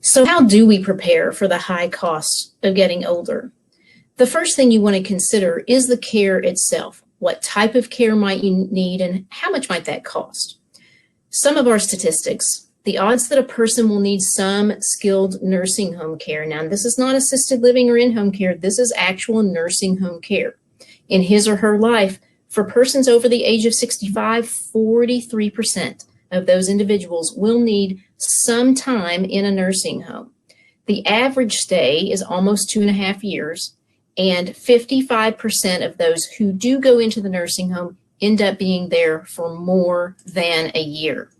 So how do we prepare for the high cost of getting older? The first thing you want to consider is the care itself. What type of care might you need and how much might that cost? Some of our statistics, the odds that a person will need some skilled nursing home care. Now, this is not assisted living or in-home care. This is actual nursing home care. In his or her life, for persons over the age of 65, 43% of those individuals will need some time in a nursing home. The average stay is almost 2.5 years, and 55% of those who do go into the nursing home end up being there for more than a year.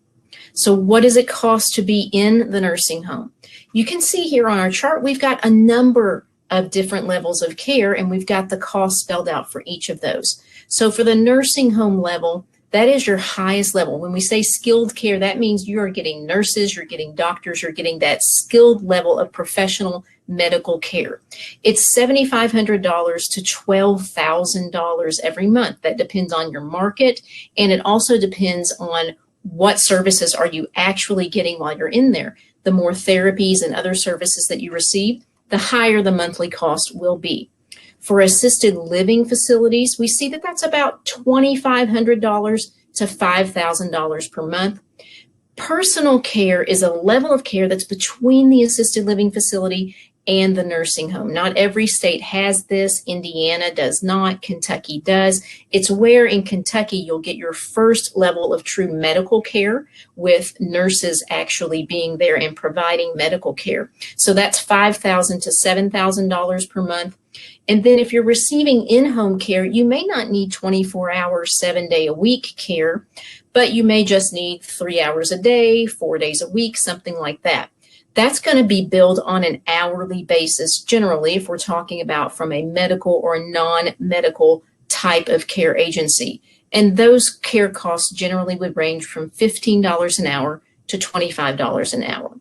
So what does it cost to be in the nursing home? You can see here on our chart, we've got a number of different levels of care, and we've got the cost spelled out for each of those. So for the nursing home level, that is your highest level. When we say skilled care, that means you are getting nurses, you're getting doctors, you're getting that skilled level of professional medical care. It's $7,500 to $12,000 every month. That depends on your market, and it also depends on what services are you actually getting while you're in there. The more therapies and other services that you receive, the higher the monthly cost will be. For assisted living facilities, we see that that's about $2,500 to $5,000 per month. Personal care is a level of care that's between the assisted living facility and the nursing home. Not every state has this. Indiana does not. Kentucky does. It's where in Kentucky you'll get your first level of true medical care with nurses actually being there and providing medical care. So that's $5,000 to $7,000 per month. And then if you're receiving in-home care, you may not need 24-hour, 7-day-a-week care, but you may just need 3 hours a day, 4 days a week, something like that. That's going to be billed on an hourly basis, generally, if we're talking about from a medical or non-medical type of care agency. And those care costs generally would range from $15 an hour to $25 an hour.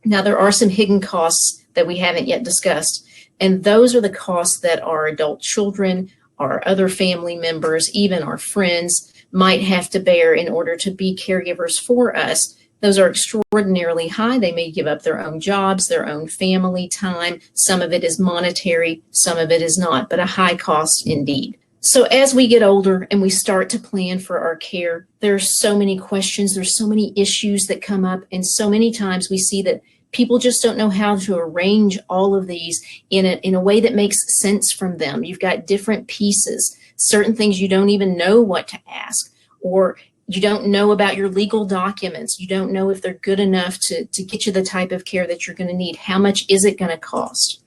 Now, there are some hidden costs that we haven't yet discussed, and those are the costs that our adult children, our other family members, even our friends might have to bear in order to be caregivers for us. Those are extraordinarily high. They may give up their own jobs, their own family time. Some of it is monetary, some of it is not, but a high cost indeed. So as we get older and we start to plan for our care, there's so many questions, there's so many issues that come up, and so many times we see that people just don't know how to arrange all of these in a way that makes sense from them. You've got different pieces, certain things you don't even know what to ask, or you don't know about your legal documents. You don't know if they're good enough to get you the type of care that you're going to need. How much is it going to cost?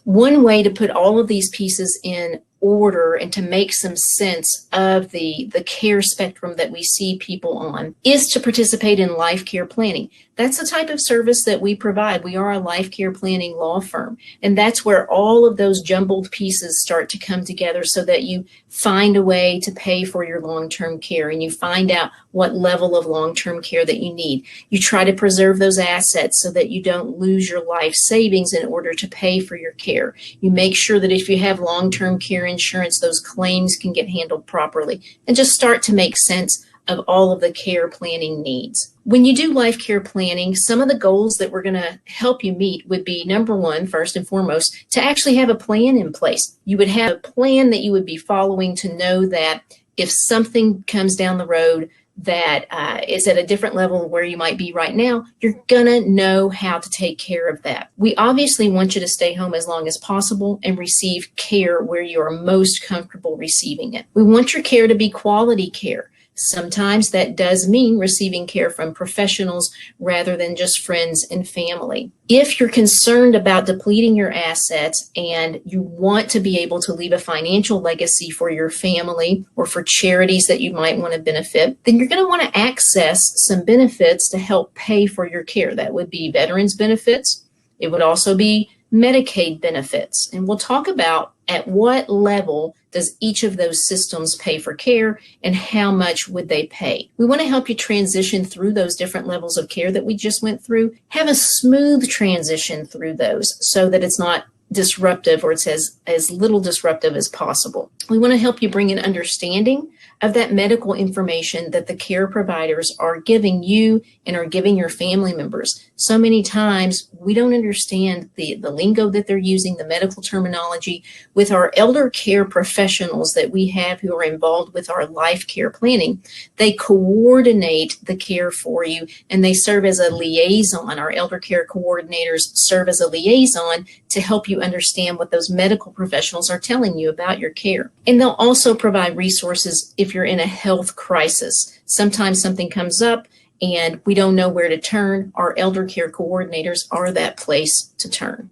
One way to put all of these pieces in order and to make some sense of the care spectrum that we see people on is to participate in life care planning. That's the type of service that we provide. We are a life care planning law firm, and that's where all of those jumbled pieces start to come together so that you find a way to pay for your long-term care and you find out what level of long-term care that you need. You try to preserve those assets so that you don't lose your life savings in order to pay for your care. You make sure that if you have long-term care insurance, those claims can get handled properly, and just start to make sense of all of the care planning needs. When you do life care planning, some of the goals that we're going to help you meet would be, number one, first and foremost, to actually have a plan in place. You would have a plan that you would be following to know that if something comes down the road that is at a different level where you might be right now, you're gonna know how to take care of that. We obviously want you to stay home as long as possible and receive care where you are most comfortable receiving it. We want your care to be quality care. Sometimes that does mean receiving care from professionals rather than just friends and family. If you're concerned about depleting your assets and you want to be able to leave a financial legacy for your family or for charities that you might want to benefit, then you're going to want to access some benefits to help pay for your care. That would be veterans benefits. It would also be Medicaid benefits. And we'll talk about at what level does each of those systems pay for care and how much would they pay. We want to help you transition through those different levels of care that we just went through. Have a smooth transition through those so that it's not disruptive, or it's as little disruptive as possible. We want to help you bring an understanding of that medical information that the care providers are giving you and are giving your family members. So many times we don't understand the lingo that they're using, the medical terminology. With our elder care professionals that we have who are involved with our life care planning, they coordinate the care for you and they serve as a liaison. Our elder care coordinators serve as a liaison to help you understand what those medical professionals are telling you about your care. And they'll also provide resources if you're in a health crisis. Sometimes something comes up and we don't know where to turn. Our elder care coordinators are that place to turn.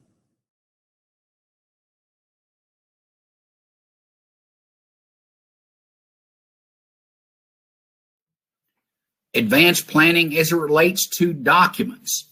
Advanced planning as it relates to documents.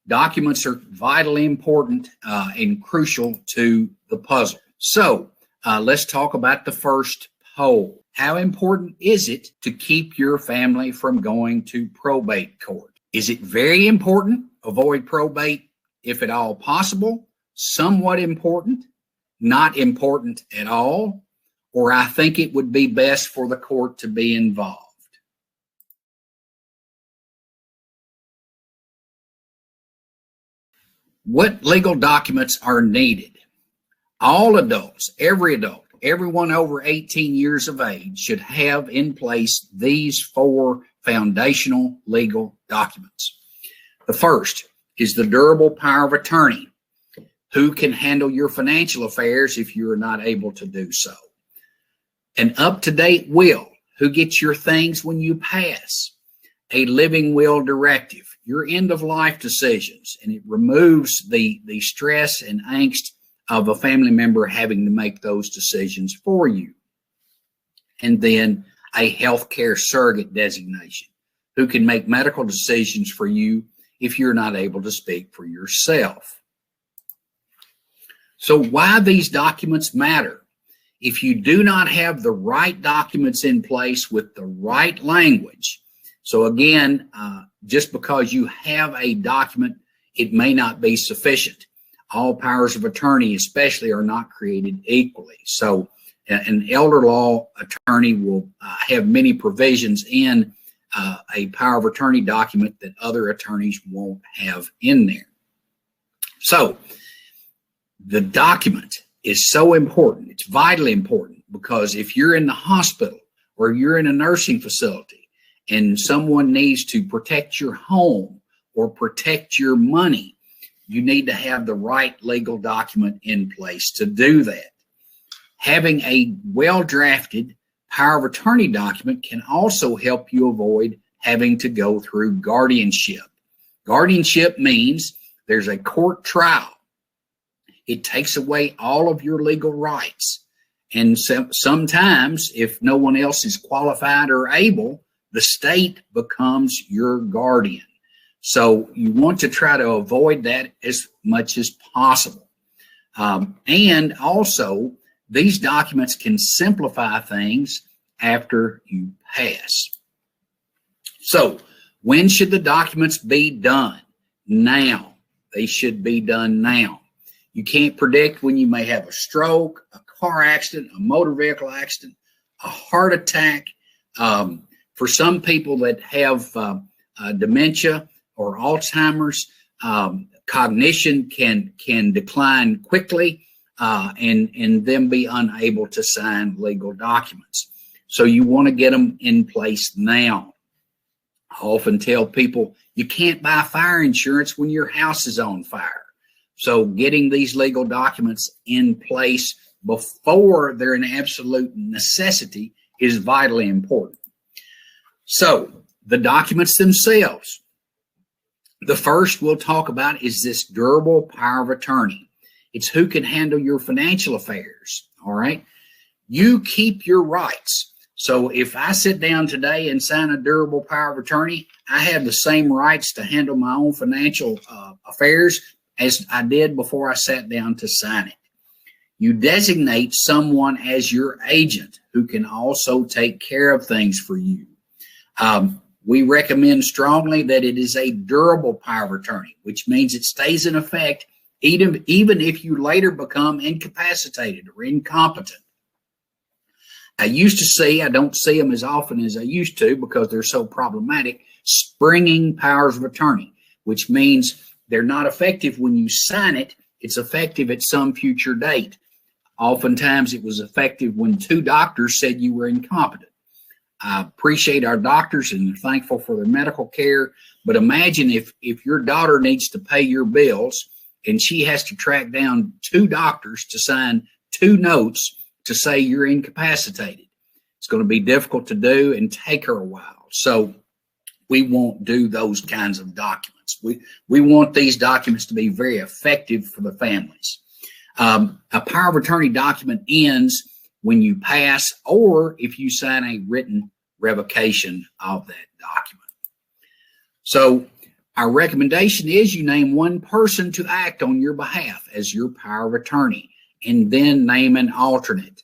Documents are vitally important and crucial to the puzzle. So let's talk about the first poll. How important is it to keep your family from going to probate court? Is it very important? Avoid probate if at all possible. Somewhat important. Not important at all. Or I think it would be best for the court to be involved. What legal documents are needed? All adults, everyone over 18 years of age should have in place these 4 foundational legal documents. The first is the durable power of attorney, who can handle your financial affairs if you're not able to do so. An up-to-date will, who gets your things when you pass. A living will directive, your end-of-life decisions, and it removes the stress and angst of a family member having to make those decisions for you. And then a healthcare surrogate designation, who can make medical decisions for you if you're not able to speak for yourself. So why these documents matter? If you do not have the right documents in place with the right language, so again, just because you have a document, it may not be sufficient. All powers of attorney especially are not created equally. So an elder law attorney will have many provisions in a power of attorney document that other attorneys won't have in there. So the document is so important. It's vitally important, because if you're in the hospital or you're in a nursing facility and someone needs to protect your home or protect your money, you need to have the right legal document in place to do that. Having a well-drafted power of attorney document can also help you avoid having to go through guardianship. Guardianship means there's a court trial. It takes away all of your legal rights. And sometimes, if no one else is qualified or able, the state becomes your guardian. So you want to try to avoid that as much as possible. And also, these documents can simplify things after you pass. So when should the documents be done? Now. They should be done now. You can't predict when you may have a stroke, a car accident, a motor vehicle accident, a heart attack. For some people that have dementia or Alzheimer's, cognition can decline quickly and then be unable to sign legal documents. So you want to get them in place now. I often tell people you can't buy fire insurance when your house is on fire. So getting these legal documents in place before they're an absolute necessity is vitally important. So the documents themselves. The first we'll talk about is this durable power of attorney. It's who can handle your financial affairs, all right? You keep your rights. So if I sit down today and sign a durable power of attorney, I have the same rights to handle my own financial affairs as I did before I sat down to sign it. You designate someone as your agent who can also take care of things for you. We recommend strongly that it is a durable power of attorney, which means it stays in effect even if you later become incapacitated or incompetent. I don't see them as often as I used to because they're so problematic, springing powers of attorney, which means they're not effective when you sign it. It's effective at some future date. Oftentimes it was effective when 2 doctors said you were incompetent. I appreciate our doctors and they're thankful for their medical care, but imagine if your daughter needs to pay your bills and she has to track down 2 doctors to sign 2 notes to say you're incapacitated. It's going to be difficult to do and take her a while. So we won't do those kinds of documents. We want these documents to be very effective for the families. A power of attorney document ends when you pass or if you sign a written revocation of that document. So our recommendation is you name one person to act on your behalf as your power of attorney and then name an alternate.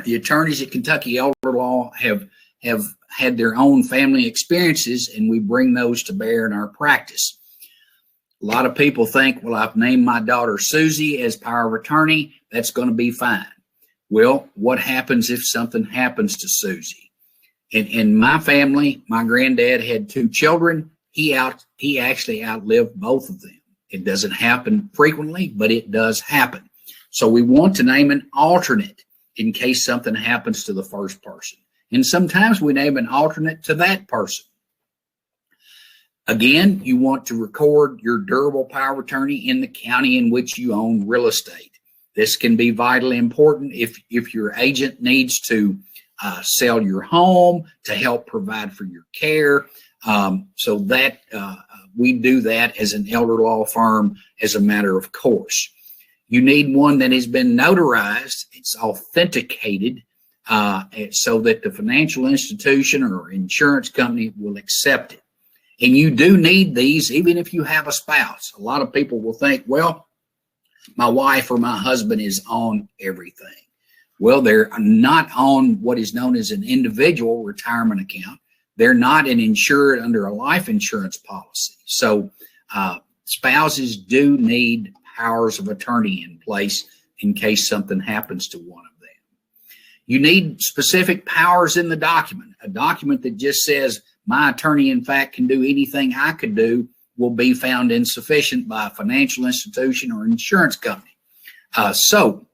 The attorneys at Kentucky Elder Law have had their own family experiences, and we bring those to bear in our practice. A lot of people think, well, I've named my daughter Susie as power of attorney. That's going to be fine. Well, what happens if something happens to Susie? In my family, my granddad had 2 children. He actually outlived both of them. It doesn't happen frequently, but it does happen. So we want to name an alternate in case something happens to the first person. And sometimes we name an alternate to that person. Again, you want to record your durable power of attorney in the county in which you own real estate. This can be vitally important if your agent needs to sell your home to help provide for your care. So that we do that as an elder law firm as a matter of course. You need one that has been notarized. It's authenticated so that the financial institution or insurance company will accept it. And you do need these even if you have a spouse. A lot of people will think, well, my wife or my husband is on everything. Well, they're not on what is known as an individual retirement account. They're not an insured under a life insurance policy. So spouses do need powers of attorney in place in case something happens to one of them. You need specific powers in the document. A document that just says my attorney, in fact, can do anything I could do will be found insufficient by a financial institution or insurance company. So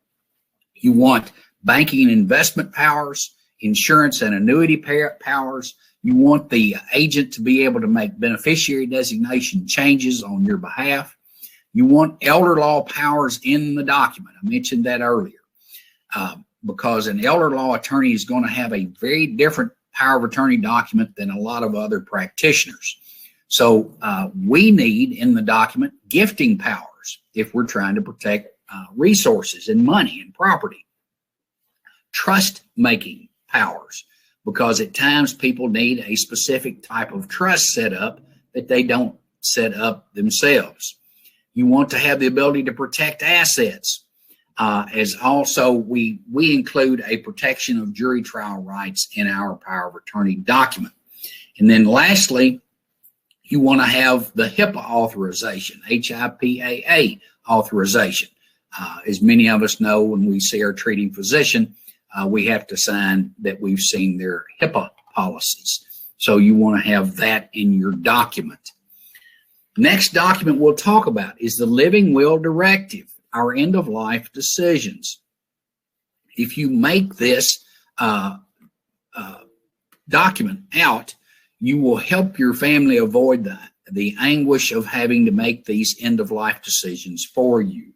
you want banking and investment powers, insurance and annuity powers. You want the agent to be able to make beneficiary designation changes on your behalf. You want elder law powers in the document. I mentioned that earlier because an elder law attorney is going to have a very different power of attorney document than a lot of other practitioners. So we need in the document gifting powers if we're trying to protect resources and money and property. Trust making powers, because at times people need a specific type of trust set up that they don't set up themselves. You want to have the ability to protect assets, as also we include a protection of jury trial rights in our power of attorney document. And then lastly, you want to have the HIPAA authorization, HIPAA authorization. As many of us know, when we see our treating physician, we have to sign that we've seen their HIPAA policies. So you want to have that in your document. Next document we'll talk about is the living will directive, our end-of-life decisions. If you make this document out, you will help your family avoid the anguish of having to make these end-of-life decisions for you.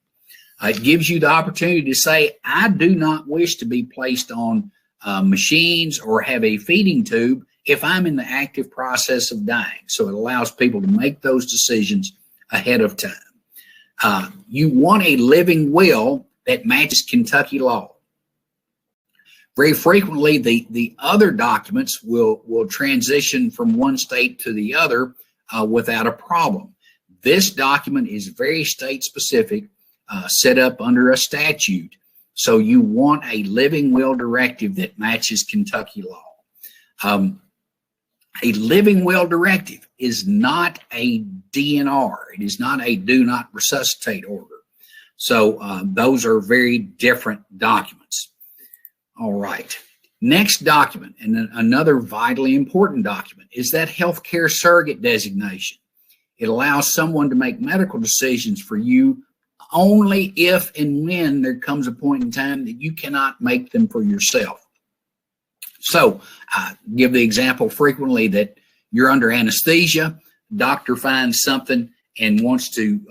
It gives you the opportunity to say, I do not wish to be placed on machines or have a feeding tube if I'm in the active process of dying. So it allows people to make those decisions ahead of time. You want a living will that matches Kentucky law. Very frequently, the other documents will transition from one state to the other without a problem. This document is very state specific, set up under a statute. So you want a living will directive that matches Kentucky law. A living will directive is not a DNR. It is not a do not resuscitate order. So those are very different documents. All right. Next document, and another vitally important document, is that healthcare surrogate designation. It allows someone to make medical decisions for you only if and when there comes a point in time that you cannot make them for yourself. So I give the example frequently that you're under anesthesia, doctor finds something and wants to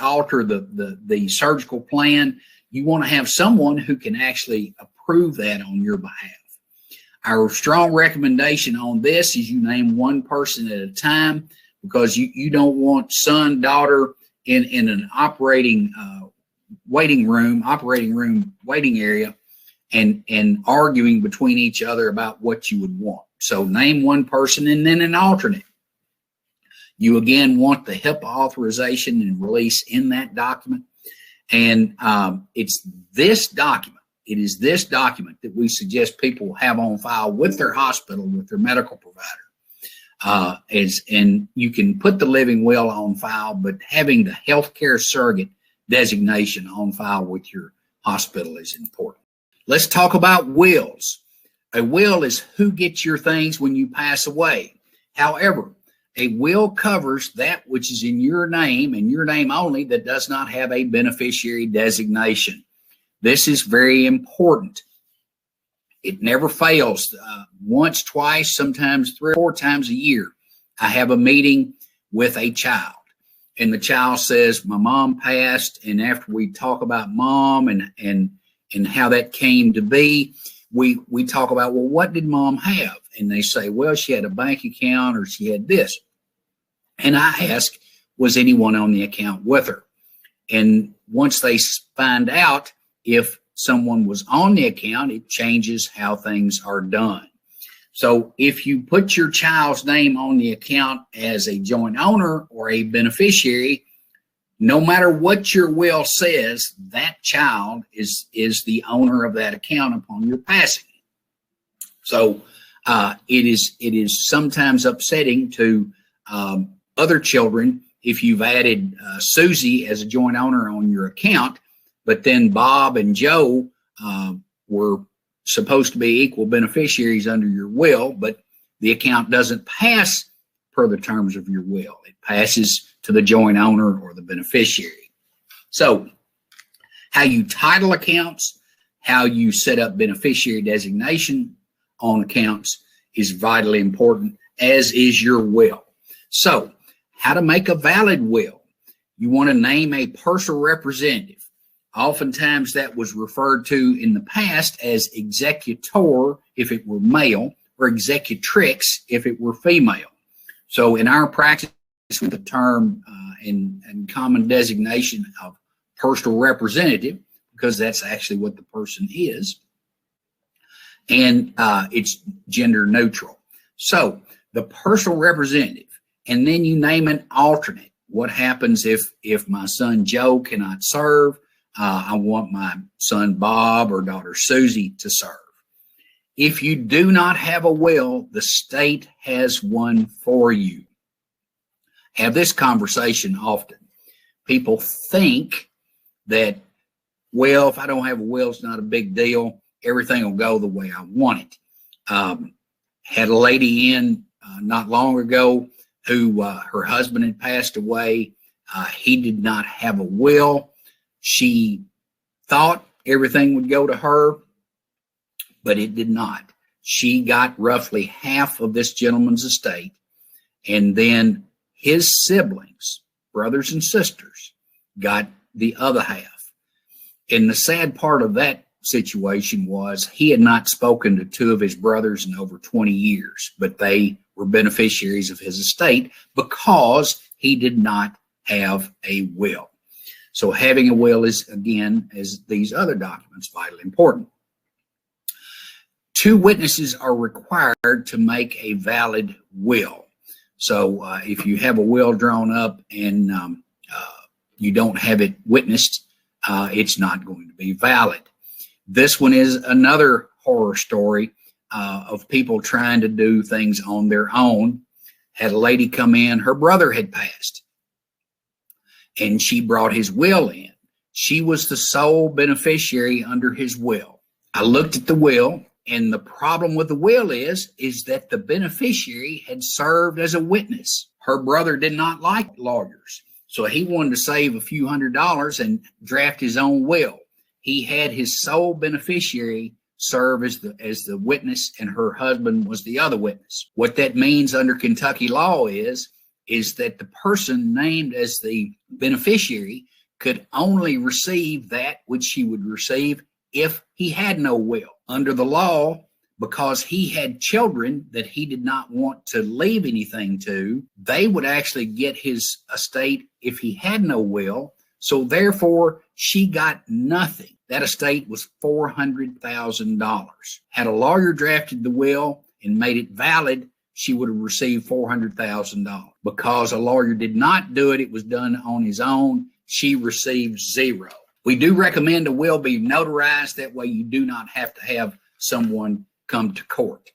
alter the surgical plan. You want to have someone who can actually approve that on your behalf. Our strong recommendation on this is you name one person at a time, because you don't want son, daughter in an operating waiting area and arguing between each other about what you would want. So name one person and then an alternate. You again want the HIPAA authorization and release in that document. And it's this document. It is this document that we suggest people have on file with their hospital, with their medical provider. And you can put the living will on file, but having the healthcare surrogate designation on file with your hospital is important. Let's talk about wills. A will is who gets your things when you pass away. However, a will covers that which is in your name and your name only that does not have a beneficiary designation. This is very important. It never fails. Once, twice, sometimes 3 or 4 times a year, I have a meeting with a child. And the child says, my mom passed. And after we talk about mom and how that came to be, we talk about, well, what did mom have? And they say, well, she had a bank account or she had this. And I ask, was anyone on the account with her? And once they find out if someone was on the account, it changes how things are done. So if you put your child's name on the account as a joint owner or a beneficiary, no matter what your will says, that child is the owner of that account upon your passing. So it is sometimes upsetting to other children if you've added Susie as a joint owner on your account, but then Bob and Joe were supposed to be equal beneficiaries under your will, but the account doesn't pass per the terms of your will. It passes to the joint owner or the beneficiary. So how you title accounts, how you set up beneficiary designation on accounts is vitally important, as is your will. So how to make a valid will. You want to name a personal representative. Oftentimes that was referred to in the past as executor if it were male, or executrix if it were female. So in our practice, with the term and common designation of personal representative, because that's actually what the person is, and it's gender neutral. So the personal representative, and then you name an alternate. What happens if my son Joe cannot serve? I want my son Bob or daughter Susie to serve. If you do not have a will, the state has one for you. Have this conversation often. People think that, well, if I don't have a will, it's not a big deal. Everything will go the way I want it. Had a lady in not long ago who her husband had passed away. He did not have a will. She thought everything would go to her, but it did not. She got roughly half of this gentleman's estate, and then his siblings, brothers and sisters, got the other half. And the sad part of that situation was he had not spoken to 2 of his brothers in over 20 years, but they were beneficiaries of his estate because he did not have a will. So having a will is, again, as these other documents, vitally important. 2 witnesses are required to make a valid will. So if you have a will drawn up and you don't have it witnessed, it's not going to be valid. This one is another horror story. of people trying to do things on their own. Had a lady come in, her brother had passed, and she brought his will in. She was the sole beneficiary under his will. I looked at the will, and the problem with the will is that the beneficiary had served as a witness. Her brother did not like lawyers, so he wanted to save a few $100s and draft his own will. He had his sole beneficiary serve as the witness, and her husband was the other witness. What that means under Kentucky law is that the person named as the beneficiary could only receive that which he would receive if he had no will. Under the law, because he had children that he did not want to leave anything to, they would actually get his estate if he had no will. So therefore, she got nothing. That estate was $400,000. Had a lawyer drafted the will and made it valid, she would have received $400,000. Because a lawyer did not do it, it was done on his own, she received zero. We do recommend a will be notarized. That way you do not have to have someone come to court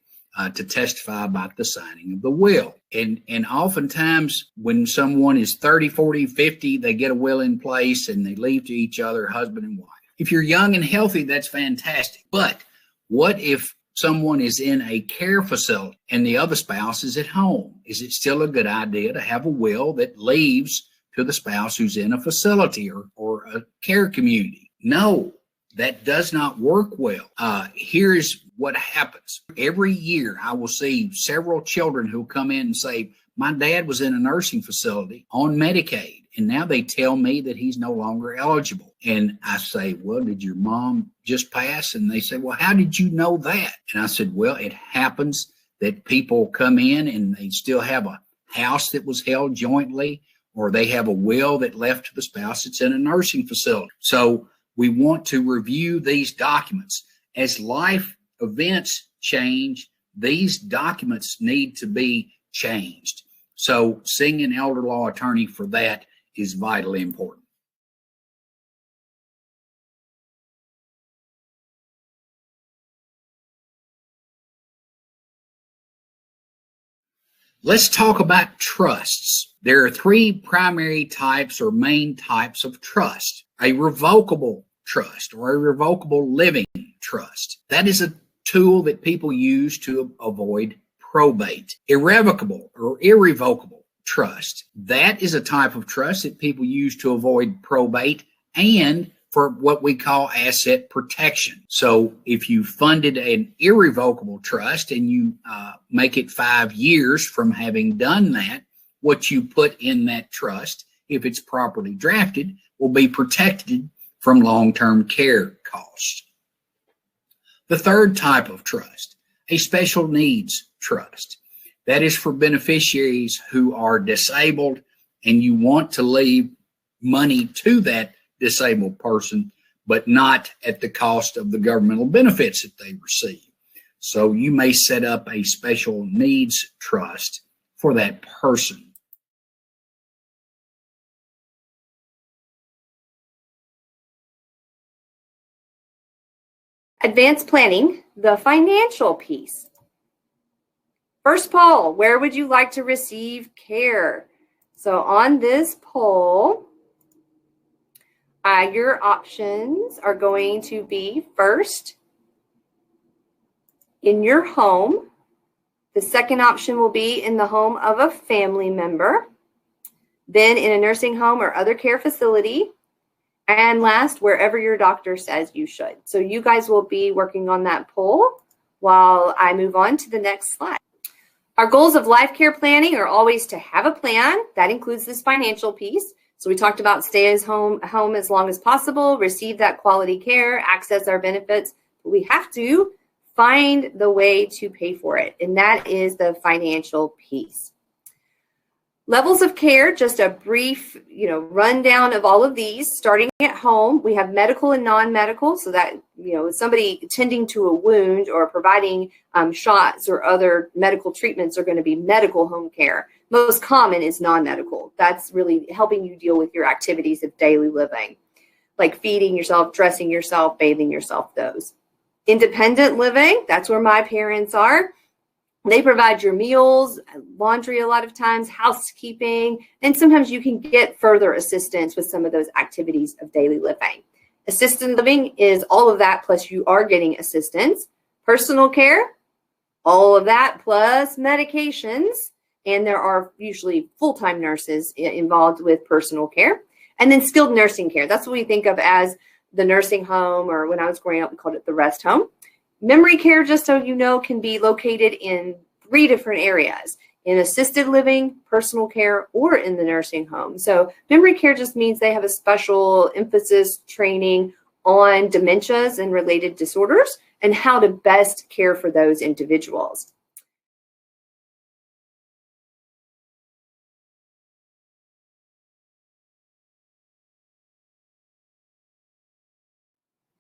to testify about the signing of the will. And oftentimes when someone is 30, 40, 50, they get a will in place and they leave to each other, husband and wife. If you're young and healthy, that's fantastic. But what if someone is in a care facility and the other spouse is at home? Is it still a good idea to have a will that leaves to the spouse who's in a facility or a care community? No, that does not work well. Here's what happens. Every year I will see several children who come in and say, my dad was in a nursing facility on Medicaid, and now they tell me that he's no longer eligible. And I say, well, did your mom just pass? And they say, well, how did you know that? And I said, well, it happens that people come in and they still have a house that was held jointly, or they have a will that left to the spouse that's in a nursing facility. So we want to review these documents. As life events change, these documents need to be changed. So seeing an elder law attorney for that is vitally important. Let's talk about trusts. There are three primary types or main types of trust. A revocable trust or a revocable living trust. That is a tool that people use to avoid probate. Irrevocable or irrevocable trust. That is a type of trust that people use to avoid probate and for what we call asset protection. So if you funded an irrevocable trust and you make it 5 years from having done that, what you put in that trust, if it's properly drafted, will be protected from long-term care costs. The third type of trust, a special needs trust. That is for beneficiaries who are disabled and you want to leave money to that disabled person, but not at the cost of the governmental benefits that they receive. So you may set up a special needs trust for that person. Advanced planning, the financial piece. First poll, where would you like to receive care? So on this poll, your options are going to be first, in your home. The second option will be in the home of a family member. Then in a nursing home or other care facility. And last, wherever your doctor says you should. So you guys will be working on that poll while I move on to the next slide. Our goals of life care planning are always to have a plan. That includes this financial piece. So we talked about stay at home as long as possible, receive that quality care, access our benefits. But we have to find the way to pay for it. And that is the financial piece. Levels of care, just a brief, rundown of all of these. Starting at home, we have medical and non-medical. So that, somebody tending to a wound or providing shots or other medical treatments are going to be medical home care. Most common is non-medical. That's really helping you deal with your activities of daily living, like feeding yourself, dressing yourself, bathing yourself, those. Independent living, that's where my parents are. They provide your meals, laundry a lot of times, housekeeping, and sometimes you can get further assistance with some of those activities of daily living. Assisted living is all of that, plus you are getting assistance. Personal care, all of that, plus medications, and there are usually full-time nurses involved with personal care. And then skilled nursing care, that's what we think of as the nursing home, or when I was growing up, we called it the rest home. Memory care, just so you know, can be located in 3 different areas: in assisted living, personal care, or in the nursing home. So memory care just means they have a special emphasis training on dementias and related disorders and how to best care for those individuals.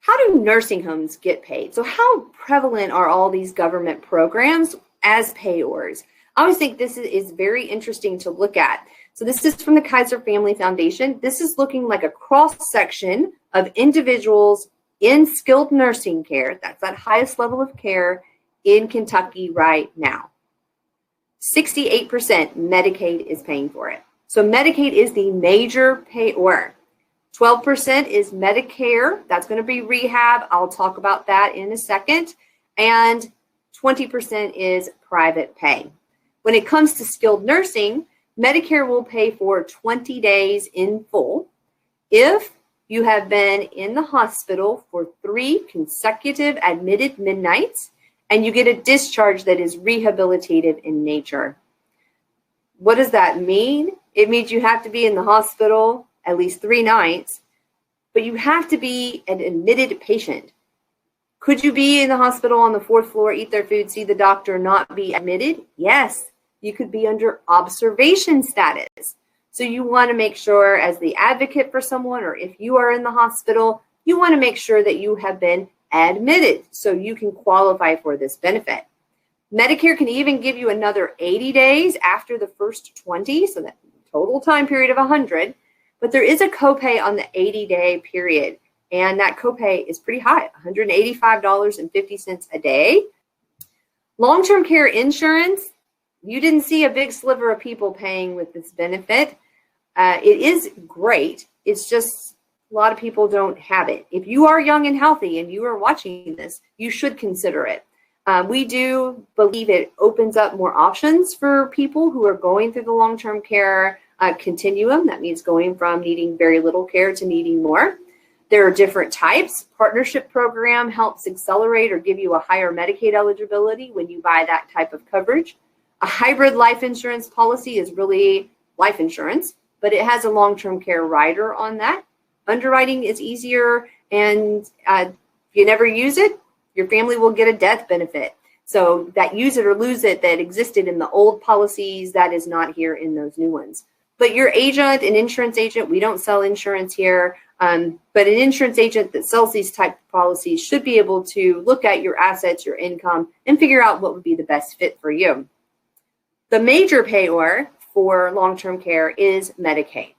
How do nursing homes get paid? So how prevalent are all these government programs as payors? I always think this is very interesting to look at. So this is from the Kaiser Family Foundation. This is looking like a cross-section of individuals in skilled nursing care. That's that highest level of care in Kentucky right now. 68% Medicaid is paying for it. So Medicaid is the major payor. 12% is Medicare. That's going to be rehab. I'll talk about that in a second. And 20% is private pay. When it comes to skilled nursing, Medicare will pay for 20 days in full if you have been in the hospital for 3 consecutive admitted midnights and you get a discharge that is rehabilitative in nature. What does that mean? It means you have to be in the hospital at least 3 nights, but you have to be an admitted patient. Could you be in the hospital on the 4th floor, eat their food, see the doctor, not be admitted? Yes, you could be under observation status. So you want to make sure, as the advocate for someone, or if you are in the hospital, you want to make sure that you have been admitted so you can qualify for this benefit. Medicare can even give you another 80 days after the first 20, so that total time period of 100. But there is a copay on the 80-day period, and that copay is pretty high, $185.50 a day. Long-term care insurance, you didn't see a big sliver of people paying with this benefit. It is great. It's just a lot of people don't have it. If you are young and healthy and you are watching this, you should consider it. We do believe it opens up more options for people who are going through the long-term care continuum. That means going from needing very little care to needing more. There are different types. Partnership program helps accelerate or give you a higher Medicaid eligibility when you buy that type of coverage. A hybrid life insurance policy is really life insurance, but it has a long-term care rider on that. Underwriting is easier, and if you never use it, your family will get a death benefit. So that use it or lose it that existed in the old policies, that is not here in those new ones. But your agent, an insurance agent, we don't sell insurance here, but an insurance agent that sells these type of policies should be able to look at your assets, your income, and figure out what would be the best fit for you. The major payor for long-term care is Medicaid.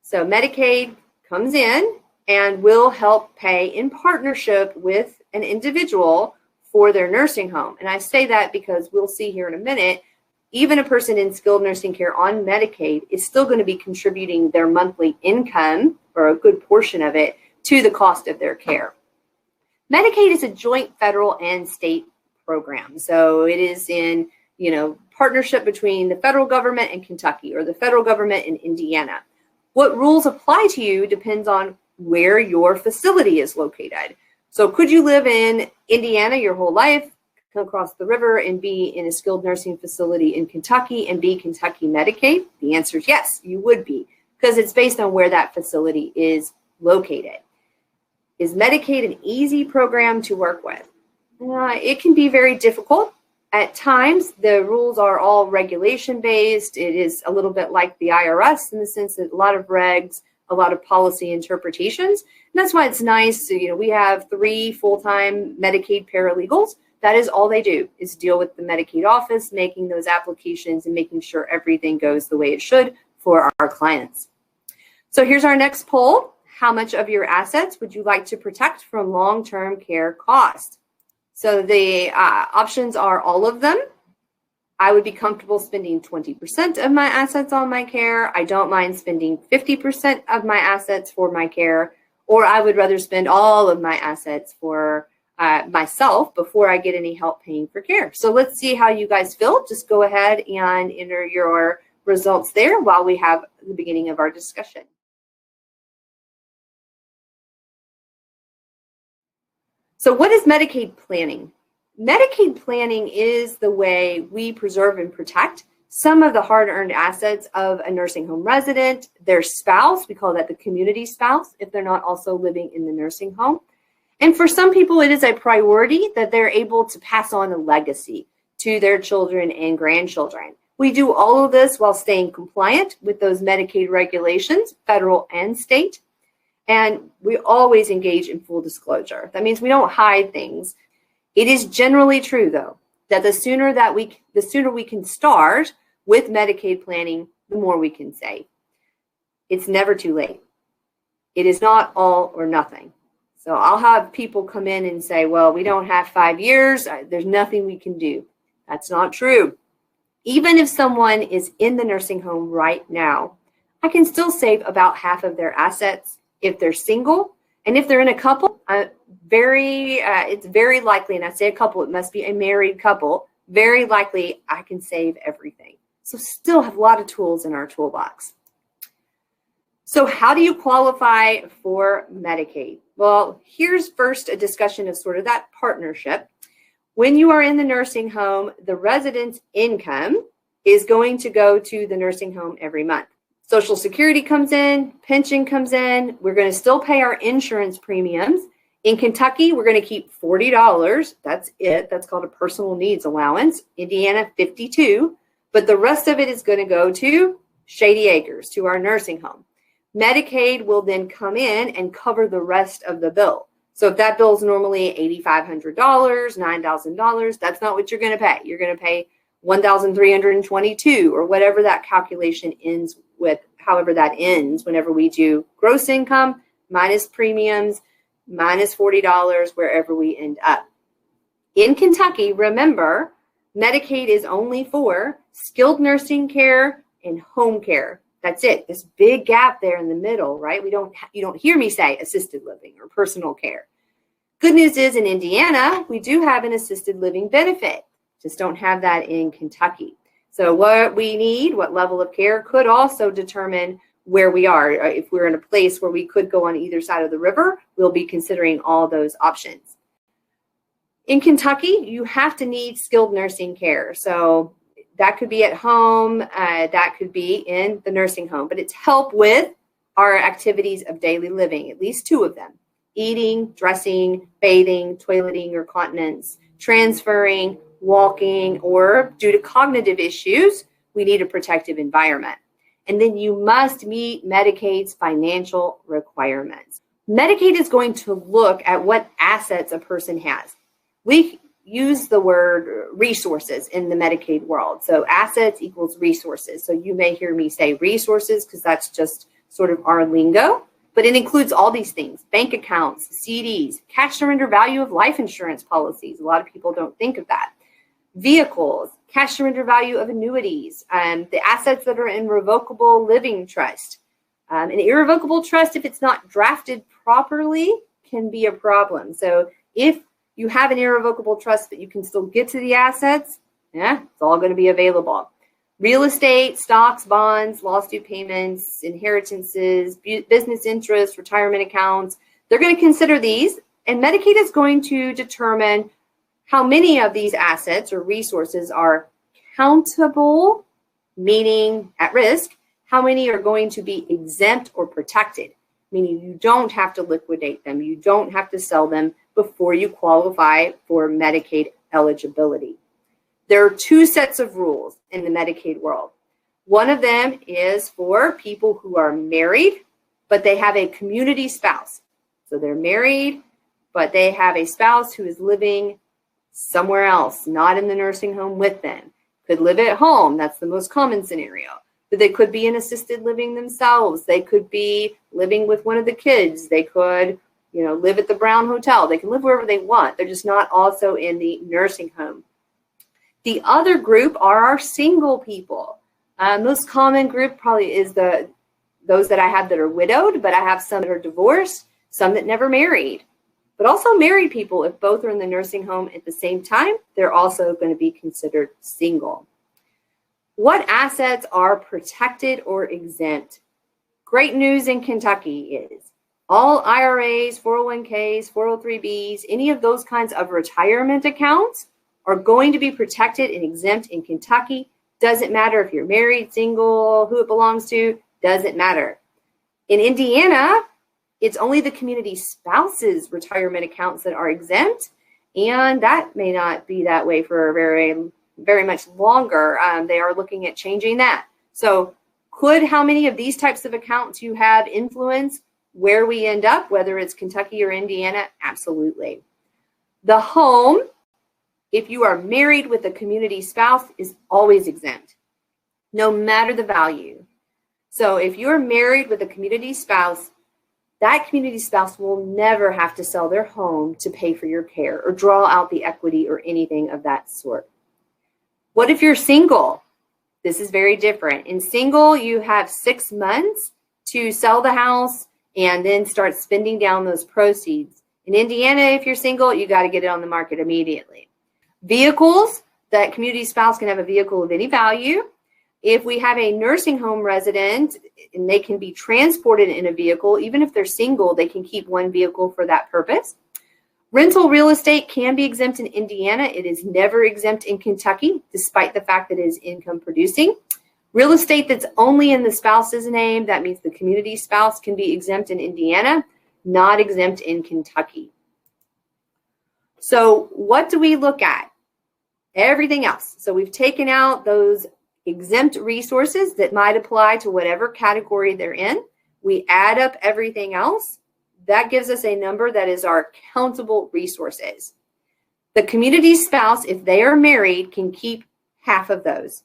So Medicaid comes in and will help pay in partnership with an individual for their nursing home. And I say that because we'll see here in a minute, even a person in skilled nursing care on Medicaid is still going to be contributing their monthly income, or a good portion of it, to the cost of their care. Medicaid is a joint federal and state program. So it is in, partnership between the federal government and Kentucky, or the federal government and Indiana. What rules apply to you depends on where your facility is located. So could you live in Indiana your whole life, come across the river and be in a skilled nursing facility in Kentucky and be Kentucky Medicaid? The answer is yes, you would be, because it's based on where that facility is located. Is Medicaid an easy program to work with? It can be very difficult. At times, the rules are all regulation-based. It is a little bit like the IRS in the sense that a lot of regs, a lot of policy interpretations. And that's why it's nice. We have 3 full-time Medicaid paralegals. That is all they do, is deal with the Medicaid office, making those applications and making sure everything goes the way it should for our clients. So here's our next poll. how much of your assets would you like to protect from long-term care costs? So the options are all of them. I would be comfortable spending 20% of my assets on my care. I don't mind spending 50% of my assets for my care, or I would rather spend all of my assets for myself before I get any help paying for care. So let's see how you guys feel. Just go ahead and enter your results there while we have the beginning of our discussion. So what is Medicaid planning? Medicaid planning is the way we preserve and protect some of the hard-earned assets of a nursing home resident, their spouse, we call that the community spouse, if they're not also living in the nursing home. And for some people, it is a priority that they're able to pass on a legacy to their children and grandchildren. We do all of this while staying compliant with those Medicaid regulations, federal and state. And we always engage in full disclosure. That means we don't hide things. It is generally true, though, that the sooner we can start with Medicaid planning, the more we can save. It's never too late. It is not all or nothing. So I'll have people come in and say, well, we don't have 5 years. There's nothing we can do. That's not true. Even if someone is in the nursing home right now, I can still save about half of their assets if they're single. And if they're in a couple, it's very likely, and I say a couple, it must be a married couple, very likely I can save everything. So still have a lot of tools in our toolbox. So how do you qualify for Medicaid? Well, here's first a discussion of sort of that partnership. When you are in the nursing home, the resident's income is going to go to the nursing home every month. Social Security comes in, pension comes in. We're going to still pay our insurance premiums. In Kentucky, we're going to keep $40. That's it. That's called a personal needs allowance. Indiana, $52. But the rest of it is going to go to Shady Acres, to our nursing home. Medicaid will then come in and cover the rest of the bill. So if that bill is normally $8,500, $9,000, that's not what you're going to pay. You're going to pay $1,322 or whatever that calculation ends with, however that ends whenever we do gross income minus premiums minus $40 wherever we end up. In Kentucky, remember, Medicaid is only for skilled nursing care and home care. That's it. This big gap there in the middle, right? You don't hear me say assisted living or personal care. Good news is in Indiana, we do have an assisted living benefit. Just don't have that in Kentucky. So what we need, what level of care, could also determine where we are. If we're in a place where we could go on either side of the river, we'll be considering all those options. In Kentucky, you have to need skilled nursing care. So that could be at home, that could be in the nursing home, but it's help with our activities of daily living, at least 2 of them: eating, dressing, bathing, toileting or continence, transferring, walking, or due to cognitive issues, we need a protective environment. And then you must meet Medicaid's financial requirements. Medicaid is going to look at what assets a person has. We use the word resources in the Medicaid world. So assets equals resources. So you may hear me say resources because that's just sort of our lingo, but it includes all these things: bank accounts, CDs, cash surrender value of life insurance policies. A lot of people don't think of that. Vehicles, cash surrender value of annuities, the assets that are in revocable living trust. An irrevocable trust, if it's not drafted properly, can be a problem. So if you have an irrevocable trust, but you can still get to the assets, it's all going to be available. Real estate, stocks, bonds, lost due payments, inheritances, business interests, retirement accounts, they're going to consider these, and Medicaid is going to determine how many of these assets or resources are countable, meaning at risk, how many are going to be exempt or protected, meaning you don't have to liquidate them, you don't have to sell them before you qualify for Medicaid eligibility. There are 2 sets of rules in the Medicaid world. One of them is for people who are married, but they have a community spouse. So they're married, but they have a spouse who is living somewhere else, not in the nursing home with them. Could live at home. That's the most common scenario. They could be in assisted living themselves. They could be living with one of the kids. They could, live at the Brown Hotel. They can live wherever they want. They're just not also in the nursing home. The other group are our single people. Most common group probably is those that I have that are widowed, but I have some that are divorced, some that never married. But also married people, if both are in the nursing home at the same time, they're also going to be considered single. What assets are protected or exempt? Great news in Kentucky is all IRAs, 401ks, 403bs, any of those kinds of retirement accounts are going to be protected and exempt in Kentucky. Doesn't matter if you're married, single, who it belongs to, doesn't matter. In Indiana, it's only the community spouse's retirement accounts that are exempt, and that may not be that way for very, very much longer. They are looking at changing that. So could how many of these types of accounts you have influence where we end up, whether it's Kentucky or Indiana? Absolutely. The home, if you are married with a community spouse, is always exempt, no matter the value. So if you're married with a community spouse, that community spouse will never have to sell their home to pay for your care or draw out the equity or anything of that sort. What if you're single? This is very different. In single, you have 6 months to sell the house and then start spending down those proceeds. In Indiana, if you're single, you got to get it on the market immediately. Vehicles, that community spouse can have a vehicle of any value. If we have a nursing home resident and they can be transported in a vehicle, even if they're single, they can keep one vehicle for that purpose. Rental real estate can be exempt in Indiana. It is never exempt in Kentucky, despite the fact that it is income producing. Real estate that's only in the spouse's name, that means the community spouse, can be exempt in Indiana, not exempt in Kentucky. So what do we look at? Everything else. So we've taken out those exempt resources that might apply to whatever category they're in. We add up everything else. That gives us a number that is our countable resources. The community spouse, if they are married, can keep half of those.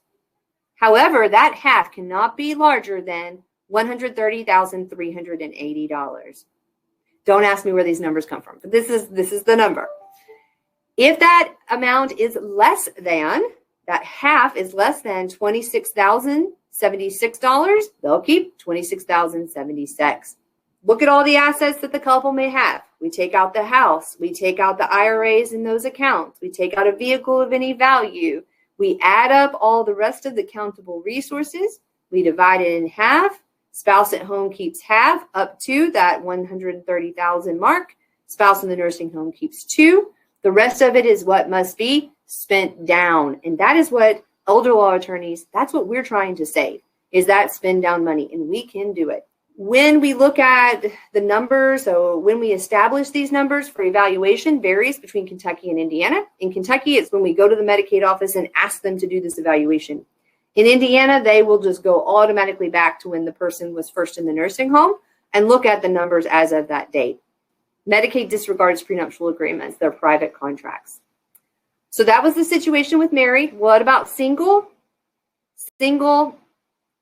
However, that half cannot be larger than $130,380. Don't ask me where these numbers come from, but this is the number. If that amount is less than, that half is less than $26,076, they'll keep $26,076. Look at all the assets that the couple may have. We take out the house. We take out the IRAs in those accounts. We take out a vehicle of any value. We add up all the rest of the countable resources. We divide it in half. Spouse at home keeps half up to that $130,000 mark. Spouse in the nursing home keeps 2. The rest of it is what must be spent down. And that is what elder law attorneys, that's what we're trying to save, is that spend down money. And we can do it. When we look at the numbers, so when we establish these numbers for evaluation, varies between Kentucky and Indiana. In Kentucky, it's when we go to the Medicaid office and ask them to do this evaluation. In Indiana, they will just go automatically back to when the person was first in the nursing home and look at the numbers as of that date. Medicaid disregards prenuptial agreements. They're private contracts. So that was the situation with married. What about single? Single,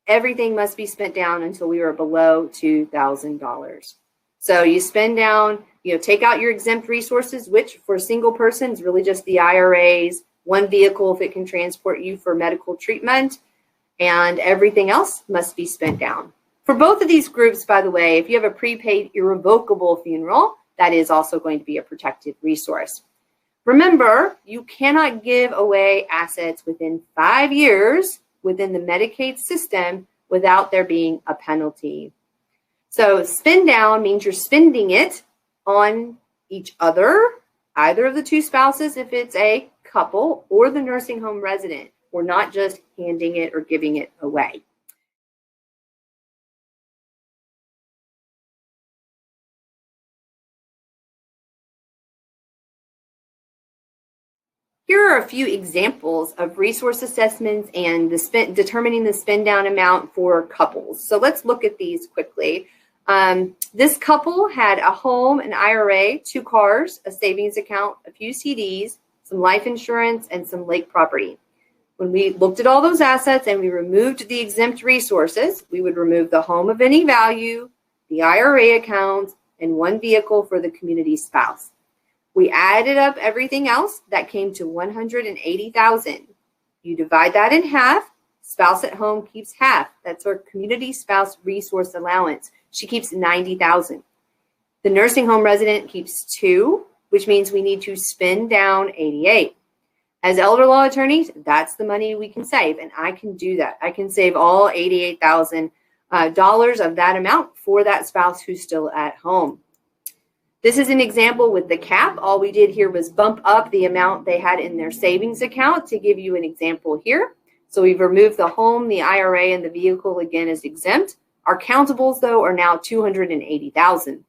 everything must be spent down until we are below $2,000. So you spend down, take out your exempt resources, which for a single person is really just the IRAs, one vehicle if it can transport you for medical treatment, and everything else must be spent down. For both of these groups, by the way, if you have a prepaid irrevocable funeral, that is also going to be a protected resource. Remember, you cannot give away assets within 5 years within the Medicaid system without there being a penalty. So spend down means you're spending it on each other, either of the two spouses if it's a couple, or the nursing home resident. We're not just handing it or giving it away. Here are a few examples of resource assessments and determining the spend down amount for couples. So let's look at these quickly. This couple had a home, an IRA, 2 cars, a savings account, a few CDs, some life insurance, and some lake property. When we looked at all those assets and we removed the exempt resources, we would remove the home of any value, the IRA account, and one vehicle for the community spouse. We added up everything else. That came to $180,000. You divide that in half. Spouse at home keeps half. That's our community spouse resource allowance. She keeps $90,000. The nursing home resident keeps $2,000, which means we need to spend down $88,000. As elder law attorneys, that's the money we can save, and I can do that. I can save all $88,000 of that amount for that spouse who's still at home. This is an example with the cap. All we did here was bump up the amount they had in their savings account to give you an example here. So we've removed the home, the IRA, and the vehicle again as exempt. Our countables, though, are now $280,000.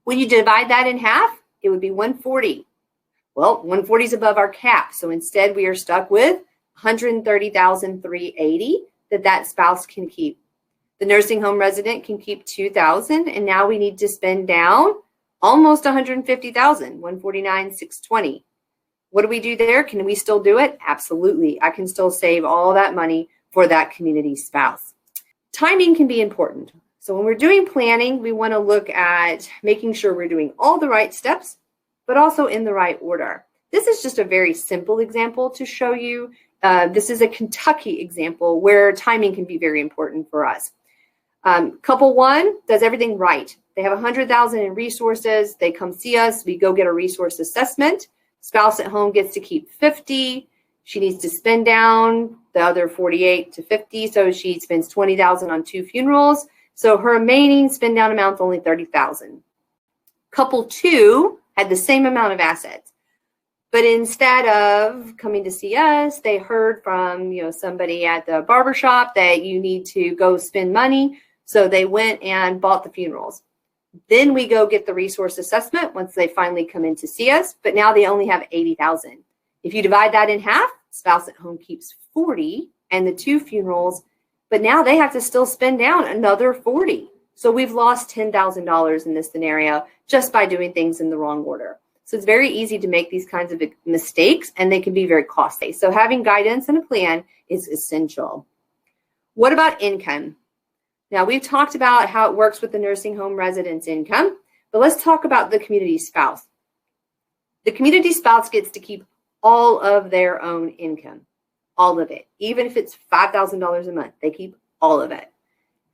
When you divide that in half, it would be $140,000. Well, $140,000 is above our cap, so instead we are stuck with $130,380 that spouse can keep. The nursing home resident can keep $2,000, and now we need to spend down almost $150,000, $149,620. What do we do there? Can we still do it? Absolutely. I can still save all that money for that community spouse. Timing can be important. So when we're doing planning, we want to look at making sure we're doing all the right steps, but also in the right order. This is just a very simple example to show you. This is a Kentucky example where timing can be very important for us. Couple one does everything right. They have $100,000 in resources. They come see us. We go get a resource assessment. Spouse at home gets to keep $50,000. She needs to spend down the other $48,000 to $50,000. So she spends $20,000 on 2 funerals. So her remaining spend down amount is only $30,000. Couple two had the same amount of assets, but instead of coming to see us, they heard from somebody at the barbershop that you need to go spend money. So they went and bought the funerals. Then we go get the resource assessment once they finally come in to see us, but now they only have $80,000. If you divide that in half, spouse at home keeps $40,000 and the 2 funerals, but now they have to still spend down another $40,000. So we've lost $10,000 in this scenario just by doing things in the wrong order. So it's very easy to make these kinds of mistakes, and they can be very costly. So having guidance and a plan is essential. What about income? Now, we've talked about how it works with the nursing home resident's income, but let's talk about the community spouse. The community spouse gets to keep all of their own income, all of it. Even if it's $5,000 a month, they keep all of it.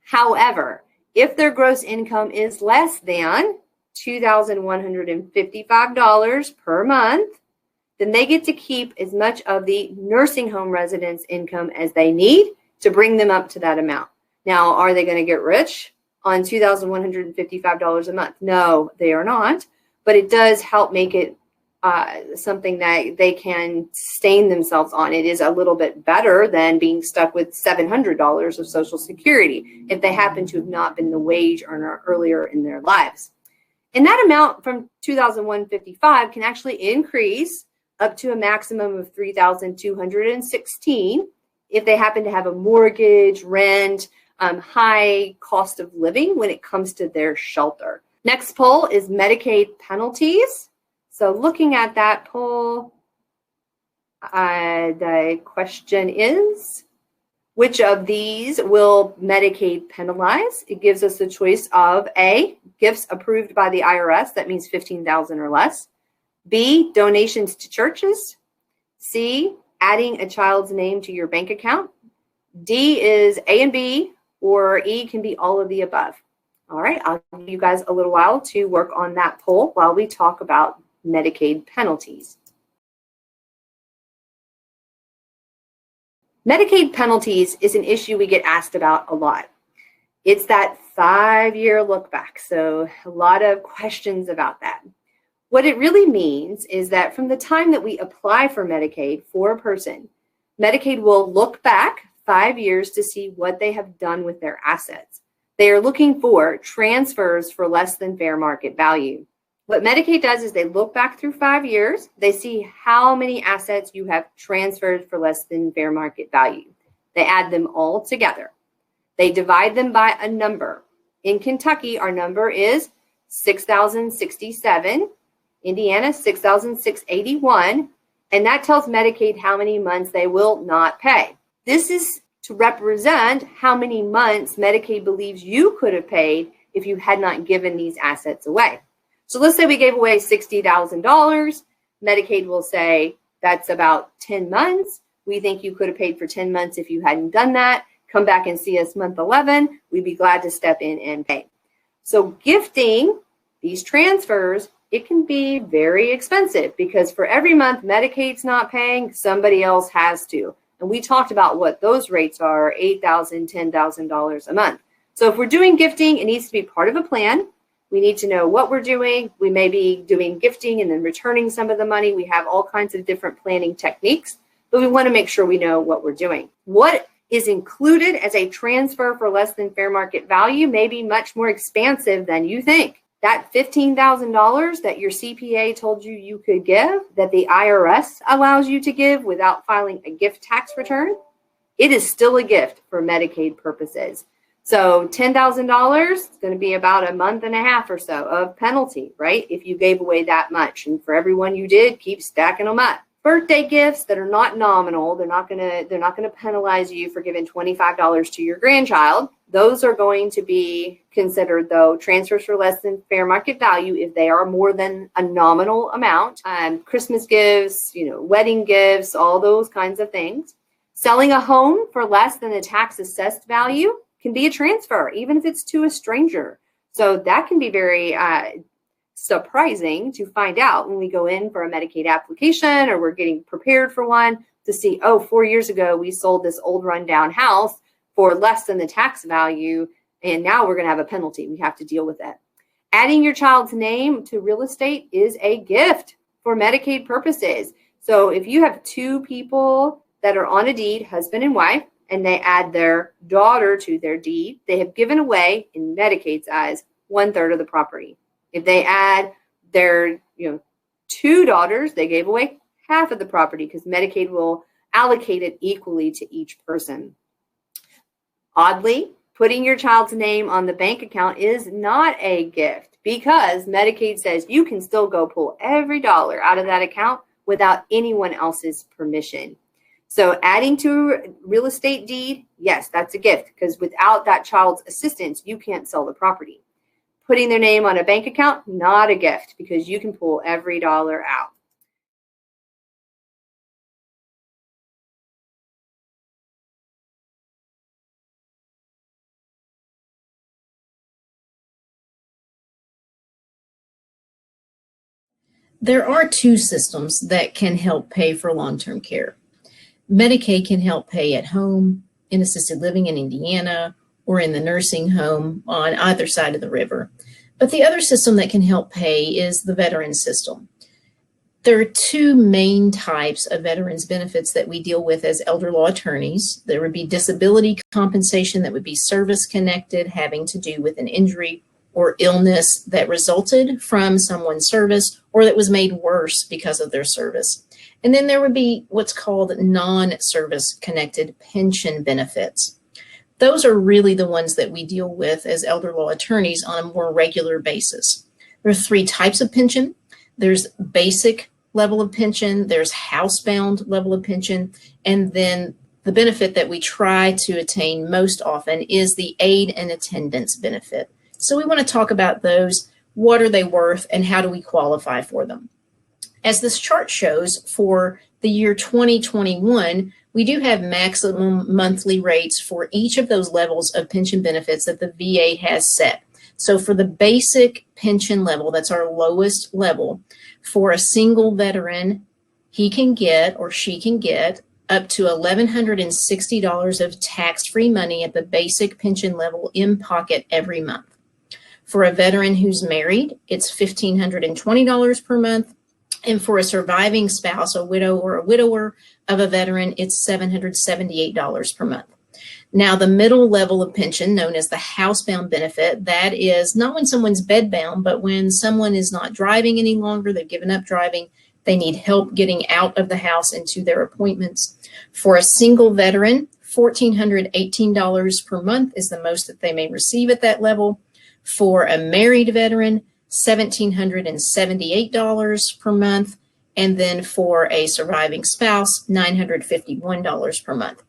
However, if their gross income is less than $2,155 per month, then they get to keep as much of the nursing home resident's income as they need to bring them up to that amount. Now, are they going to get rich on $2,155 a month? No, they are not, but it does help make it something that they can sustain themselves on. It is a little bit better than being stuck with $700 of Social Security if they happen to have not been the wage earner earlier in their lives. And that amount from $2,155 can actually increase up to a maximum of $3,216 if they happen to have a mortgage, rent, high cost of living when it comes to their shelter. Next poll is Medicaid penalties. So looking at that poll, the question is, which of these will Medicaid penalize? It gives us the choice of A, gifts approved by the IRS, that means $15,000 or less. B, donations to churches. C, adding a child's name to your bank account. D is A and B, or E can be all of the above. All right, I'll give you guys a little while to work on that poll while we talk about Medicaid penalties. Medicaid penalties is an issue we get asked about a lot. It's that 5-year look back, so a lot of questions about that. What it really means is that from the time that we apply for Medicaid for a person, Medicaid will look back 5 years to see what they have done with their assets. They are looking for transfers for less than fair market value. What Medicaid does is they look back through 5 years. They see how many assets you have transferred for less than fair market value. They add them all together. They divide them by a number. In Kentucky, our number is 6,067. Indiana, 6,681. And that tells Medicaid how many months they will not pay. This is to represent how many months Medicaid believes you could have paid if you had not given these assets away. So let's say we gave away $60,000. Medicaid will say that's about 10 months. We think you could have paid for 10 months if you hadn't done that. Come back and see us month 11. We'd be glad to step in and pay. So gifting these transfers, it can be very expensive because for every month Medicaid's not paying, somebody else has to. And we talked about what those rates are, $8,000, $10,000 a month. So if we're doing gifting, it needs to be part of a plan. We need to know what we're doing. We may be doing gifting and then returning some of the money. We have all kinds of different planning techniques, but we want to make sure we know what we're doing. What is included as a transfer for less than fair market value may be much more expansive than you think. That $15,000 that your CPA told you you could give, that the IRS allows you to give without filing a gift tax return, it is still a gift for Medicaid purposes. So $10,000 is going to be about a month and a half or so of penalty, right? If you gave away that much. And for everyone you did, keep stacking them up. Birthday gifts that are not nominal, they're not going to penalize you for giving $25 to your grandchild. Those are going to be considered, though, transfers for less than fair market value if they are more than a nominal amount. Christmas gifts, wedding gifts, all those kinds of things. Selling a home for less than the tax assessed value can be a transfer, even if it's to a stranger. So that can be very surprising to find out when we go in for a Medicaid application or we're getting prepared for one to see, 4 years ago, we sold this old rundown house for less than the tax value, and now we're going to have a penalty. We have to deal with that. Adding your child's name to real estate is a gift for Medicaid purposes. So if you have two people that are on a deed, husband and wife, and they add their daughter to their deed, they have given away, in Medicaid's eyes, 1/3 of the property. If they add their, two daughters, they gave away half of the property because Medicaid will allocate it equally to each person. Oddly, putting your child's name on the bank account is not a gift because Medicaid says you can still go pull every dollar out of that account without anyone else's permission. So adding to a real estate deed, yes, that's a gift because without that child's assistance, you can't sell the property. Putting their name on a bank account, not a gift because you can pull every dollar out. There are two systems that can help pay for long-term care. Medicaid can help pay at home, in assisted living in Indiana, or in the nursing home on either side of the river. But the other system that can help pay is the veteran system. There are two main types of veterans benefits that we deal with as elder law attorneys. There would be disability compensation that would be service connected, having to do with an injury or illness that resulted from someone's service or that was made worse because of their service. And then there would be what's called non-service connected pension benefits. Those are really the ones that we deal with as elder law attorneys on a more regular basis. There are three types of pension. There's basic level of pension, there's housebound level of pension, and then the benefit that we try to attain most often is the aid and attendance benefit. So we want to talk about those. What are they worth and how do we qualify for them? As this chart shows, for the year 2021, we do have maximum monthly rates for each of those levels of pension benefits that the VA has set. So for the basic pension level, that's our lowest level, for a single veteran, he can get or she can get up to $1,160 of tax-free money at the basic pension level in pocket every month. For a veteran who's married, it's $1,520 per month. And for a surviving spouse, a widow or a widower of a veteran, it's $778 per month. Now, the middle level of pension, known as the housebound benefit, that is not when someone's bedbound, but when someone is not driving any longer, they've given up driving, they need help getting out of the house and to their appointments. For a single veteran, $1,418 per month is the most that they may receive at that level. For a married veteran, $1,778 per month. and then for a surviving spouse, $951 per month.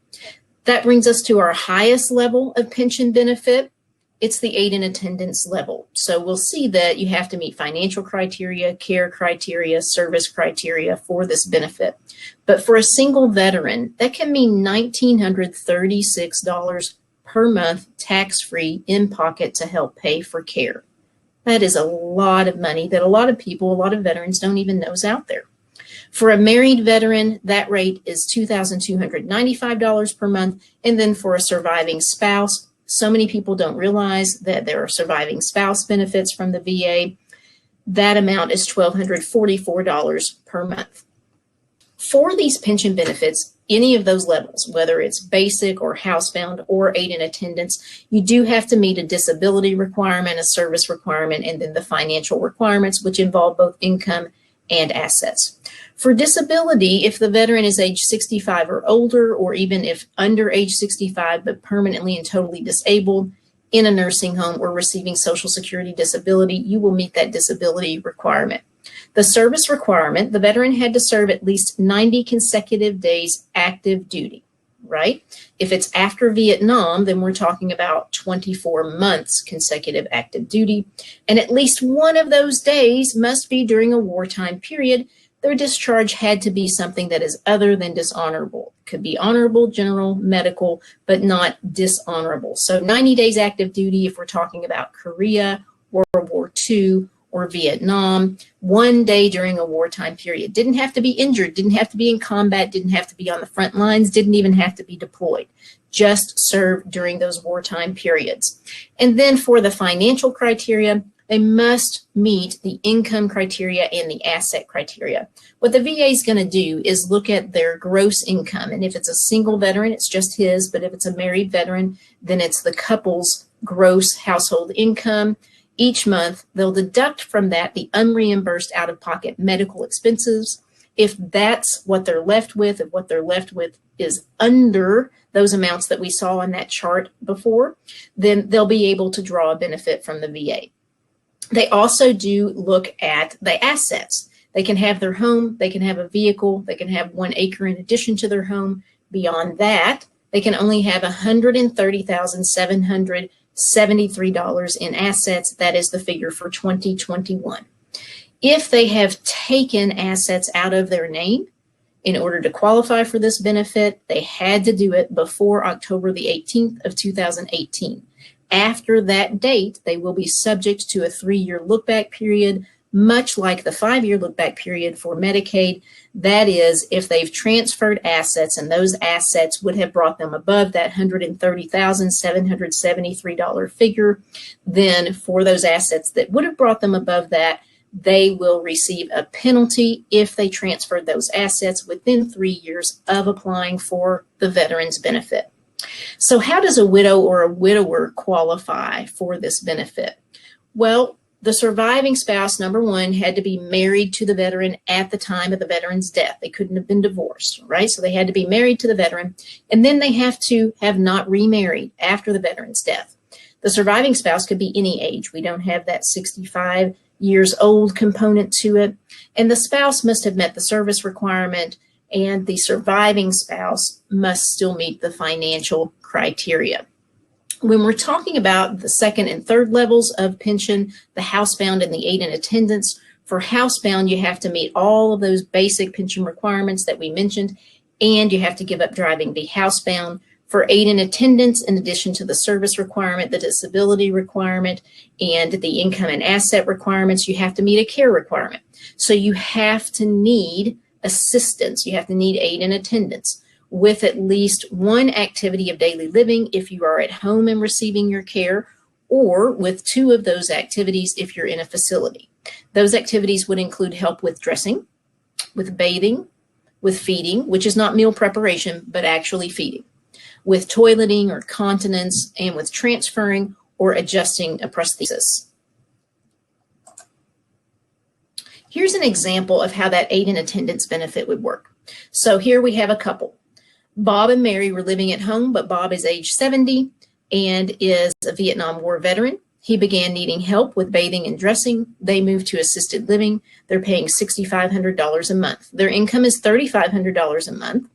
That brings us to our highest level of pension benefit. It's the aid and attendance level. So we'll see that you have to meet financial criteria, care criteria, service criteria for this benefit. But for a single veteran, that can mean $1,936 per month tax-free in pocket to help pay for care. That is a lot of money that a lot of people, a lot of veterans don't even know is out there. For a married veteran, that rate is $2,295 per month. And then for a surviving spouse, so many people don't realize that there are surviving spouse benefits from the VA. That amount is $1,244 per month. For these pension benefits, any of those levels, whether it's basic or housebound or aid and attendance, you do have to meet a disability requirement, a service requirement, and then the financial requirements, which involve both income and assets. For disability, if the veteran is age 65 or older, or even if under age 65 but permanently and totally disabled, in a nursing home or receiving Social Security disability, you will meet that disability requirement. The service requirement, the veteran had to serve at least 90 consecutive days active duty, right? If it's after Vietnam, then we're talking about 24 months consecutive active duty. And at least one of those days must be during a wartime period. Their discharge had to be something that is other than dishonorable. It could be honorable, general, medical, but not dishonorable. So 90 days active duty if we're talking about Korea, World War II, or Vietnam, 1 day during a wartime period. Didn't have to be injured, didn't have to be in combat, didn't have to be on the front lines, didn't even have to be deployed. Just serve during those wartime periods. And then for the financial criteria, they must meet the income criteria and the asset criteria. What the VA is going to do is look at their gross income. And if it's a single veteran, it's just his. But if it's a married veteran, then it's the couple's gross household income. Each month, they'll deduct from that the unreimbursed out-of-pocket medical expenses. If that's what they're left with, if what they're left with is under those amounts that we saw on that chart before, then they'll be able to draw a benefit from the VA. They also do look at the assets. They can have their home, they can have a vehicle, they can have 1 acre in addition to their home. Beyond that, they can only have $130,773 in assets. That is the figure for 2021. If they have taken assets out of their name in order to qualify for this benefit, they had to do it before October the 18th of 2018. After that date, they will be subject to a 3-year look-back period, much like the 5-year look-back period for Medicaid. That is, if they've transferred assets and those assets would have brought them above that $130,773 figure, then for those assets that would have brought them above that, they will receive a penalty if they transferred those assets within 3 years of applying for the veteran's benefit. So how does a widow or a widower qualify for this benefit? Well, the surviving spouse, number one, had to be married to the veteran at the time of the veteran's death. They couldn't have been divorced, right? So they had to be married to the veteran, and then they have to have not remarried after the veteran's death. The surviving spouse could be any age. We don't have that 65 years old component to it. And the spouse must have met the service requirement, and the surviving spouse must still meet the financial criteria. When we're talking about the second and third levels of pension, the housebound and the aid and attendance, for housebound, you have to meet all of those basic pension requirements that we mentioned, and you have to give up driving, be housebound. For aid and attendance, in addition to the service requirement, the disability requirement, and the income and asset requirements, you have to meet a care requirement. So you have to need assistance. You have to need aid and attendance with at least one activity of daily living if you are at home and receiving your care, or with 2 of those activities if you're in a facility. Those activities would include help with dressing, with bathing, with feeding, which is not meal preparation, but actually feeding, with toileting or continence, and with transferring or adjusting a prosthesis. Here's an example of how that aid and attendance benefit would work. So here we have a couple. Bob and Mary were living at home, but Bob is age 70 and is a Vietnam War veteran. He began needing help with bathing and dressing. They moved to assisted living. They're paying $6,500 a month. Their income is $3,500 a month,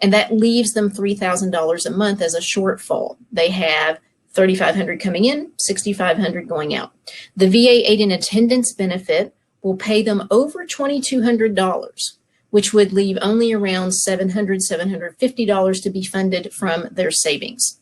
and that leaves them $3,000 a month as a shortfall. They have $3,500 coming in, $6,500 going out. The VA aid and attendance benefit will pay them over $2,200, which would leave only around $700, $750 to be funded from their savings.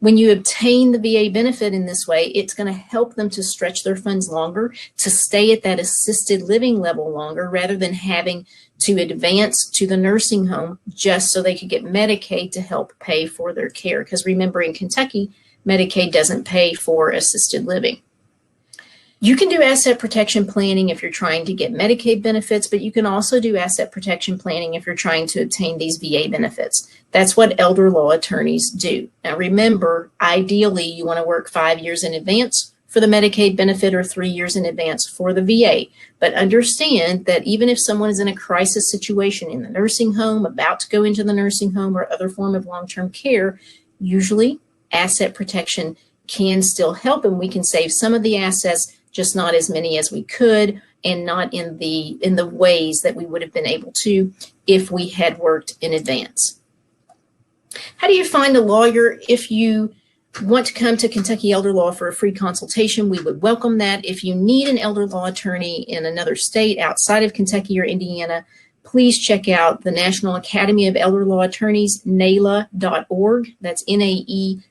When you obtain the VA benefit in this way, it's going to help them to stretch their funds longer, to stay at that assisted living level longer, rather than having to advance to the nursing home just so they could get Medicaid to help pay for their care. Because remember, in Kentucky, Medicaid doesn't pay for assisted living. You can do asset protection planning if you're trying to get Medicaid benefits, but you can also do asset protection planning if you're trying to obtain these VA benefits. That's what elder law attorneys do. Now remember, ideally you want to work 5 years in advance for the Medicaid benefit or 3 years in advance for the VA. But understand that even if someone is in a crisis situation in the nursing home, about to go into the nursing home or other form of long-term care, usually asset protection can still help, and we can save some of the assets, just not as many as we could, and not in the ways that we would have been able to if we had worked in advance. How do you find a lawyer? If you want to come to Kentucky Elder Law for a free consultation, we would welcome that. If you need an elder law attorney in another state outside of Kentucky or Indiana, please check out the National Academy of Elder Law Attorneys, NAELA.org. That's NAELA.org.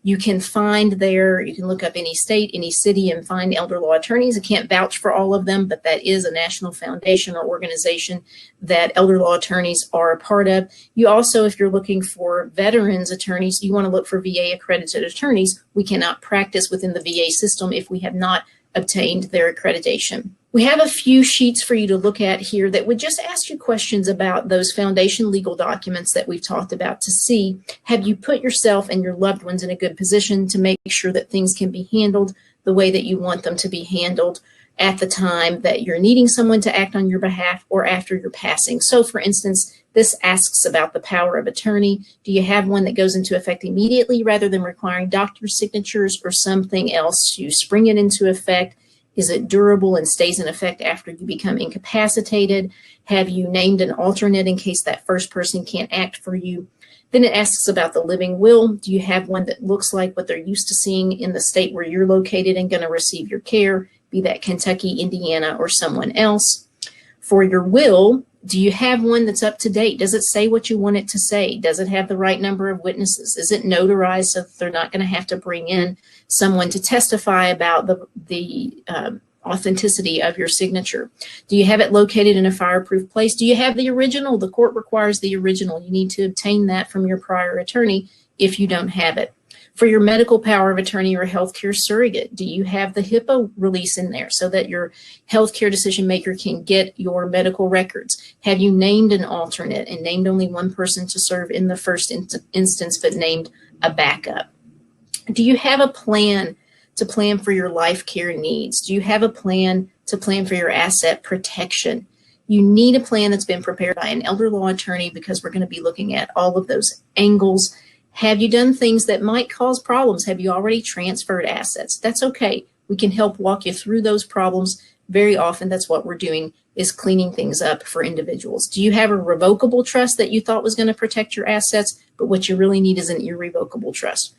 You can find there, you can look up any state, any city, and find elder law attorneys. I can't vouch for all of them, but that is a national foundation or organization that elder law attorneys are a part of. You also, if you're looking for veterans attorneys, you want to look for VA accredited attorneys. We cannot practice within the VA system if we have not obtained their accreditation. We have a few sheets for you to look at here that would just ask you questions about those foundation legal documents that we've talked about to see, have you put yourself and your loved ones in a good position to make sure that things can be handled the way that you want them to be handled at the time that you're needing someone to act on your behalf or after your passing. So for instance, this asks about the power of attorney. Do you have one that goes into effect immediately rather than requiring doctor's signatures or something else to spring it into effect? Is it durable and stays in effect after you become incapacitated? Have you named an alternate in case that first person can't act for you? Then it asks about the living will. Do you have one that looks like what they're used to seeing in the state where you're located and going to receive your care, be that Kentucky, Indiana, or someone else? For your will, do you have one that's up to date? Does it say what you want it to say? Does it have the right number of witnesses? Is it notarized so that they're not going to have to bring in someone to testify about the authenticity of your signature? Do you have it located in a fireproof place? Do you have the original? The court requires the original. You need to obtain that from your prior attorney if you don't have it. For your medical power of attorney or healthcare surrogate, do you have the HIPAA release in there so that your healthcare decision maker can get your medical records? Have you named an alternate and named only one person to serve in the first instance, but named a backup? Do you have a plan to plan for your life care needs? Do you have a plan to plan for your asset protection? You need a plan that's been prepared by an elder law attorney because we're going to be looking at all of those angles. Have you done things that might cause problems? Have you already transferred assets? That's okay. We can help walk you through those problems. Very often that's what we're doing, is cleaning things up for individuals. Do you have a revocable trust that you thought was going to protect your assets, but what you really need is an irrevocable trust?